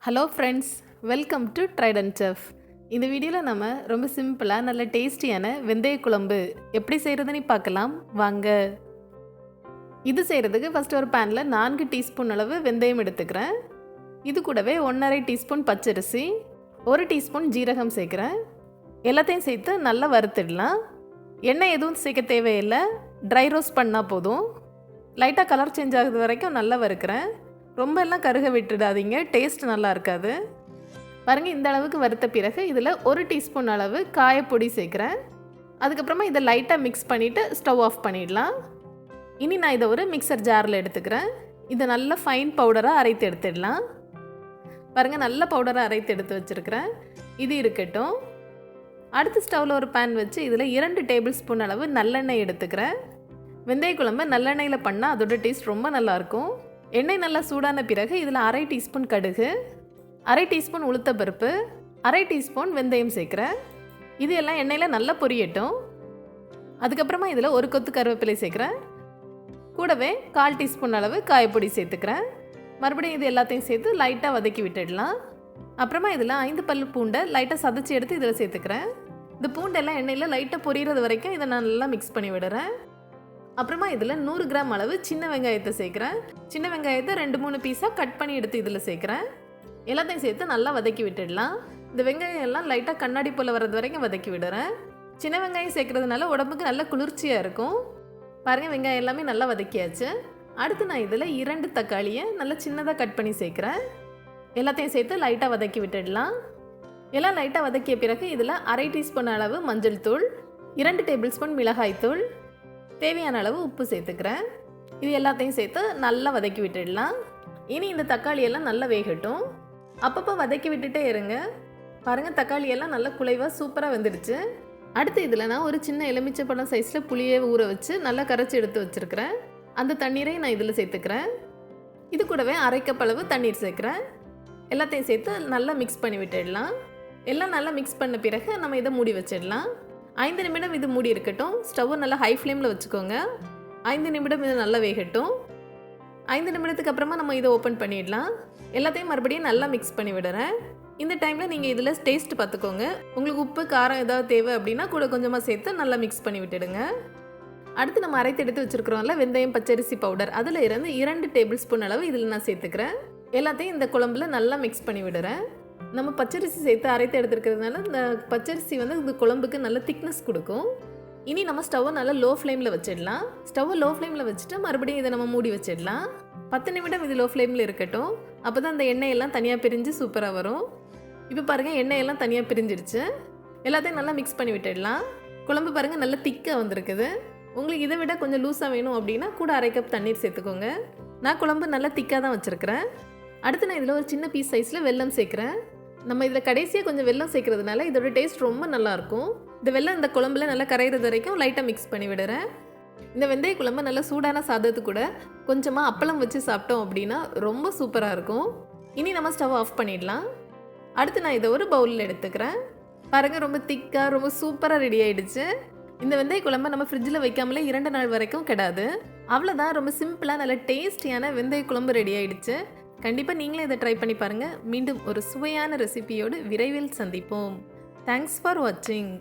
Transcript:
Hello friends, welcome to Trident chef. இந்த வீடியோவில் நம்ம ரொம்ப சிம்பிளாக நல்ல டேஸ்டியான வெந்தய குழம்பு எப்படி செய்கிறதுன்னு பார்க்கலாம் வாங்க. இது செய்கிறதுக்கு ஃபஸ்ட்டு ஒரு பேனில் 4 டீஸ்பூன் அளவு வெந்தயம் எடுத்துக்கிறேன். இது கூடவே 1½ டீஸ்பூன் பச்சரிசி, 1 டீஸ்பூன் ஜீரகம் சேர்க்குறேன். எல்லாத்தையும் சேர்த்து நல்லா வறுத்துடலாம். எண்ணெய் எதுவும் சேர்க்க தேவையில்லை, ட்ரை ரோஸ்ட் பண்ணால் போதும். லைட்டாக கலர் சேஞ்ச் ஆகுது வரைக்கும் நல்லா வறுக்கிறேன். ரொம்ப எல்லாம் கருக விட்டுடாதீங்க, டேஸ்ட் நல்லா இருக்காது. பாருங்கள், இந்த அளவுக்கு வறுத்த பிறகு இதில் 1 டீஸ்பூன் அளவு காயப்பொடி சேர்க்குறேன். அதுக்கப்புறமா இதை லைட்டாக மிக்ஸ் பண்ணிவிட்டு ஸ்டவ் ஆஃப் பண்ணிடலாம். இனி நான் இதை ஒரு மிக்சர் ஜாரில் எடுத்துக்கிறேன். இதை நல்லா ஃபைன் பவுடராக அரைத்து எடுத்துடலாம். பாருங்கள், நல்ல பவுடராக அரைத்து எடுத்து வச்சுருக்கிறேன். இது இருக்கட்டும். அடுத்து ஸ்டவ்வில் ஒரு பேன் வச்சு இதில் 2 டேபிள் ஸ்பூன் அளவு நல்லெண்ணெய் எடுத்துக்கிறேன். வெந்தய குழம்பு நல்லெண்ணெயில் பண்ணால் அதோட டேஸ்ட் ரொம்ப நல்லாயிருக்கும். எண்ணெய் நல்லா சூடான பிறகு இதில் 1/2 டீஸ்பூன் கடுகு, 1/2 டீஸ்பூன் உளுத்தப்பருப்பு, 1/2 டீஸ்பூன் வெந்தயம் சேர்க்குறேன். இது எல்லாம் எண்ணெயில் நல்லா பொரியட்டும். அதுக்கப்புறமா இதில் 1 கொத்து கருவேப்பிலை சேர்க்குறேன். கூடவே 1/4 டீஸ்பூன் அளவு காயப்பொடி சேர்த்துக்கிறேன். மறுபடியும் இது எல்லாத்தையும் சேர்த்து லைட்டாக வதக்கி விட்டுடலாம். அப்புறமா இதில் 5 பல் பூண்டை லைட்டாக சதைச்சி எடுத்து இதில் சேர்த்துக்கிறேன். இந்த பூண்டெல்லாம் எண்ணெயில் லைட்டாக பொரியிறது வரைக்கும் இதை நான் நல்லா மிக்ஸ் பண்ணி விடுறேன். அப்புறமா இதில் 100 கிராம் அளவு சின்ன வெங்காயத்தை சேர்க்குறேன். சின்ன வெங்காயத்தை 2-3 பீஸாக கட் பண்ணி எடுத்து இதில் சேர்க்குறேன். எல்லாத்தையும் சேர்த்து நல்லா வதக்கி விட்டுடலாம். இந்த வெங்காயம் எல்லாம் லைட்டாக கண்ணாடி போல் வர்றது வரைக்கும் வதக்கி விடுறேன். சின்ன வெங்காயம் சேர்க்குறதுனால உடம்புக்கு நல்ல குளிர்ச்சியாக இருக்கும். பாருங்கள், வெங்காயம் எல்லாமே நல்லா வதக்கியாச்சு. அடுத்து நான் இதில் 2 தக்காளியை நல்லா சின்னதாக கட் பண்ணி சேர்க்குறேன். எல்லாத்தையும் சேர்த்து லைட்டாக வதக்கி விட்டுடலாம். எல்லாம் லைட்டாக வதக்கிய பிறகு இதில் 1/2 டீஸ்பூன் அளவு மஞ்சள் தூள், 2 டேபிள் ஸ்பூன் மிளகாய் தூள், தேவையான அளவு உப்பு சேர்த்துக்கிறேன். இது எல்லாத்தையும் சேர்த்து நல்லா வதக்கி விட்டுடலாம். இனி இந்த தக்காளியெல்லாம் நல்லா வேகட்டும். அப்பப்போ வதக்கி விட்டுட்டே இருங்க. பாருங்கள், தக்காளியெல்லாம் நல்லா குலைவாக சூப்பராக வெந்துடுச்சு. அடுத்து இதில் நான் ஒரு சின்ன எலுமிச்சைப்பழம் சைஸில் புளியை ஊற வச்சு நல்லா கரைச்சி எடுத்து வச்சுருக்கிறேன். அந்த தண்ணீரையும் நான் இதில் சேர்த்துக்கிறேன். இது கூடவே 1/2 கப் அளவு தண்ணீர் சேர்க்குறேன். எல்லாத்தையும் சேர்த்து நல்லா மிக்ஸ் பண்ணி விட்டுடலாம். எல்லாம் நல்லா மிக்ஸ் பண்ண பிறகு நம்ம இதை மூடி வச்சிடலாம். 5 நிமிடம் இது மூடி இருக்கட்டும். ஸ்டவ்வை நல்லா ஹை ஃப்ளேமில் வச்சுக்கோங்க. 5 நிமிடம் இது நல்லா வேகட்டும். 5 நிமிடத்துக்கு அப்புறமா நம்ம இதை ஓப்பன் பண்ணிடலாம். எல்லாத்தையும் மறுபடியும் நல்லா மிக்ஸ் பண்ணி விடுறேன். இந்த டைமில் நீங்கள் இதில் டேஸ்ட் பார்த்துக்கோங்க. உங்களுக்கு உப்பு காரம் ஏதாவது தேவை அப்படின்னா கூட கொஞ்சமாக சேர்த்து நல்லா மிக்ஸ் பண்ணி விட்டுடுங்க. அடுத்து நம்ம அரைத்து எடுத்து வச்சுருக்கிறோம்ல வெந்தயம் பச்சரிசி பவுடர், அதில் இருந்து 2 டேபிள் ஸ்பூன் அளவு இதில் நான் சேர்த்துக்கிறேன். எல்லாத்தையும் இந்த குழம்புல நல்லா மிக்ஸ் பண்ணி விடுறேன். நம்ம பச்சரிசி சேர்த்து அரைத்து எடுத்துருக்கிறதுனால இந்த பச்சரிசி இந்த குழம்புக்கு நல்ல திக்னஸ் கொடுக்கும். இனி நம்ம ஸ்டவ்வை நல்லா லோ ஃப்ளேமில் வச்சிடலாம். ஸ்டவ்வை லோ ஃப்ளேமில் வச்சுட்டு மறுபடியும் இதை நம்ம மூடி வச்சிடலாம். 10 நிமிடம் இது லோ ஃப்ளேமில் இருக்கட்டும். அப்போ தான் அந்த எண்ணெயெல்லாம் தனியாக பிரிஞ்சு சூப்பராக வரும். இப்போ பாருங்கள், எண்ணெயெல்லாம் தனியாக பிரிஞ்சிடுச்சு. எல்லாத்தையும் நல்லா மிக்ஸ் பண்ணி விட்டுடலாம். குழம்பு பாருங்கள் நல்லா திக்காக வந்திருக்குது. உங்களுக்கு இதை விட கொஞ்சம் லூஸாக வேணும் அப்படின்னா கூட 1/2 கப் தண்ணீர் சேர்த்துக்கோங்க. நான் குழம்பு நல்லா திக்காக தான் வச்சுருக்கிறேன். அடுத்து நான் இதில் ஒரு சின்ன பீஸ் சைஸில் வெல்லம் சேர்க்குறேன். நம்ம இதில் கடைசியாக கொஞ்சம் வெல்லம் சேர்க்கறதுனால இதோட டேஸ்ட் ரொம்ப நல்லாயிருக்கும். இந்த வெல்லம் இந்த குழம்புல நல்லா கரையிறது வரைக்கும் லைட்டாக மிக்ஸ் பண்ணி விடுறேன். இந்த வெந்தய குழம்பு நல்லா சூடான சாதத்து கூட கொஞ்சமாக அப்பளம் வச்சு சாப்பிட்டோம் அப்படின்னா ரொம்ப சூப்பராக இருக்கும். இனி நம்ம ஸ்டவ் ஆஃப் பண்ணிடலாம். அடுத்து நான் இதை ஒரு பவுலில் எடுத்துக்கிறேன். பாருங்கள், ரொம்ப திக்காக ரொம்ப சூப்பராக ரெடி ஆகிடுச்சு. இந்த வெந்தய குழம்பை நம்ம ஃப்ரிட்ஜில் வைக்காமலே 2 நாள் வரைக்கும் கெடாது. அவ்வளோதான், ரொம்ப சிம்பிளாக நல்ல டேஸ்டியான வெந்தய குழம்பு ரெடி ஆகிடுச்சு. கண்டிப்பாக நீங்களே இதை ட்ரை பண்ணி பாருங்கள். மீண்டும் ஒரு சுவையான ரெசிபியோடு விரைவில் சந்திப்போம். தேங்க்ஸ் ஃபார் வாட்சிங்.